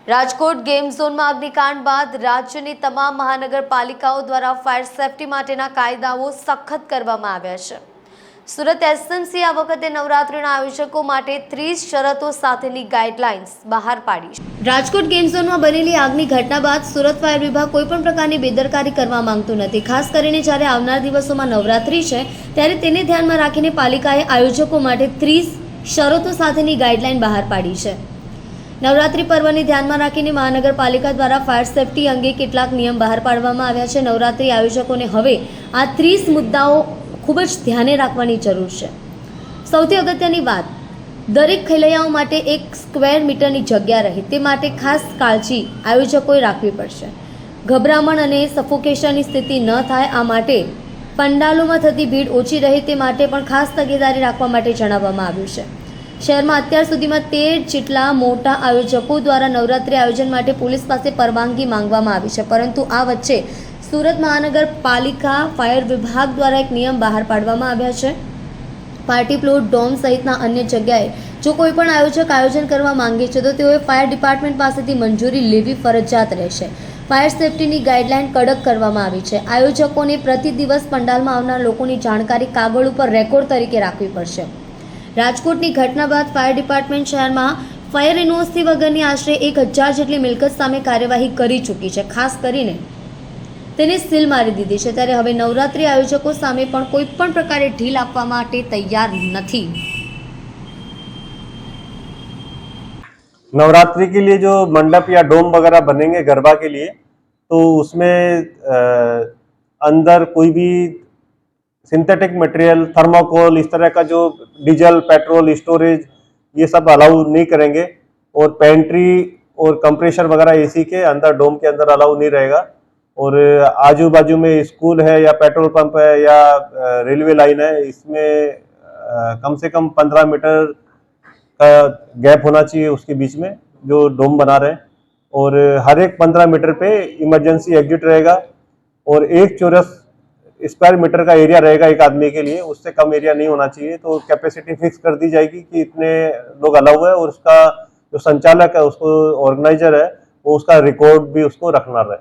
Rajkot game ઝોનમાં અગ્નિકાંડ બાદ રાજ્યની તમામ મહાનગરપાલિકાઓ દ્વારા ફાયર સેફટી માટેના કાયદાઓ સખત કરવામાં આવ્યા છે। સુરત એસએમસી આ વખતે નવરાત્રિના આયોજકો માટે 30 શરતો સાથેની ગાઈડલાઇન્સ બહાર પાડી છે। રાજકોટ ગેમ ઝોનમાં બનેલી આગની ઘટના બાદ સુરત ફાયર વિભાગ કોઈપણ પ્રકારની બેદરકારી કરવા માંગતું નથી। ખાસ કરીને જ્યારે આવનાર દિવસોમાં નવરાત્રિ છે ત્યારે તેને ધ્યાનમાં રાખીને પાલિકાએ આયોજકો માટે 30 શરતો સાથેની ગાઈડલાઇન બહાર પાડી છે। નવરાત્રિ પર્વને ધ્યાનમાં રાખીને મહાનગરપાલિકા દ્વારા ફાયર સેફટી અંગે કેટલાક નિયમ બહાર પાડવામાં આવ્યા છે। નવરાત્રિ આયોજકોને હવે આ 30 મુદ્દાઓ ખૂબ જ ધ્યાને રાખવાની જરૂર છે। સૌથી અગત્યની વાત, દરેક ખેલૈયાઓ માટે 1 સ્ક્વેર મીટરની જગ્યા રહે તે માટે ખાસ કાળજી આયોજકોએ રાખવી પડશે। ગભરામણ અને સફોકેશનની સ્થિતિ ન થાય આ માટે પંડાલોમાં થતી ભીડ ઓછી રહે તે માટે પણ ખાસ તકેદારી રાખવા માટે જણાવવામાં આવ્યું છે। શહેરમાં અત્યાર સુધીમાં 13 જેટલા મોટા આયોજકો દ્વારા નવરાત્રિ આયોજન માટે પોલીસ પાસે પરવાનગી માંગવામાં આવી છે, પરંતુ આ વચ્ચે સુરત મહાનગરપાલિકા ફાયર વિભાગ દ્વારા એક નિયમ બહાર પાડવામાં આવ્યા છે। પાર્ટી પ્લોટ, ડોમ સહિતના અન્ય જગ્યાએ જો કોઈ પણ આયોજક આયોજન કરવા માંગે છે તો તેઓએ ફાયર ડિપાર્ટમેન્ટ પાસેથી મંજૂરી લેવી ફરજિયાત રહેશે। ફાયર સેફટીની ગાઈડલાઇન કડક કરવામાં આવી છે। આયોજકોને પ્રતિ દિવસ પંડાલમાં આવનાર લોકોની જાણકારી કાગળ ઉપર રેકોર્ડ તરીકે રાખવી પડશે। રાજકોટની ઘટના બાદ ફાયર ડિપાર્ટમેન્ટ શહેરમાં ફાયર એનઓસી વગરની આશરે 1000 જેટલી મિલકત સામે કાર્યવાહી કરી ચૂકી છે। ખાસ કરીને તેને સીલ મારી દીધી છે, ત્યારે હવે નવરાત્રિ આયોજકો સામે પણ કોઈ પણ પ્રકારે ઢીલ આપવા માટે તૈયાર નથી। नवरात्रि के लिए जो मंडप या डोम वगैरह बनेंगे गरबा के लिए, तो उसमें अंदर कोई भी सिंथेटिक मटेरियल, थर्माकोल, इस तरह का जो डीजल, पेट्रोल, स्टोरेज, ये सब अलाउ नहीं करेंगे। और पेंट्री और कंप्रेशर वगैरह एसी के अंदर डोम के अंदर अलाउ नहीं रहेगा। और आजू बाजू में स्कूल है या पेट्रोल पंप है या रेलवे लाइन है, इसमें कम से कम 15 मीटर का गैप होना चाहिए उसके बीच में जो डोम बना रहे हैं। और हर एक 15 मीटर पे इमरजेंसी एग्जिट रहेगा और 1 चौरस स्क्वायर मीटर का एरिया रहेगा एक आदमी के लिए, उससे कम एरिया नहीं होना चाहिए। तो कैपेसिटी फिक्स कर दी जाएगी कि इतने लोग अलाउ है, और उसका जो संचालक है, उसको ऑर्गेनाइजर है, वो उसका रिकॉर्ड भी उसको रखना रहे।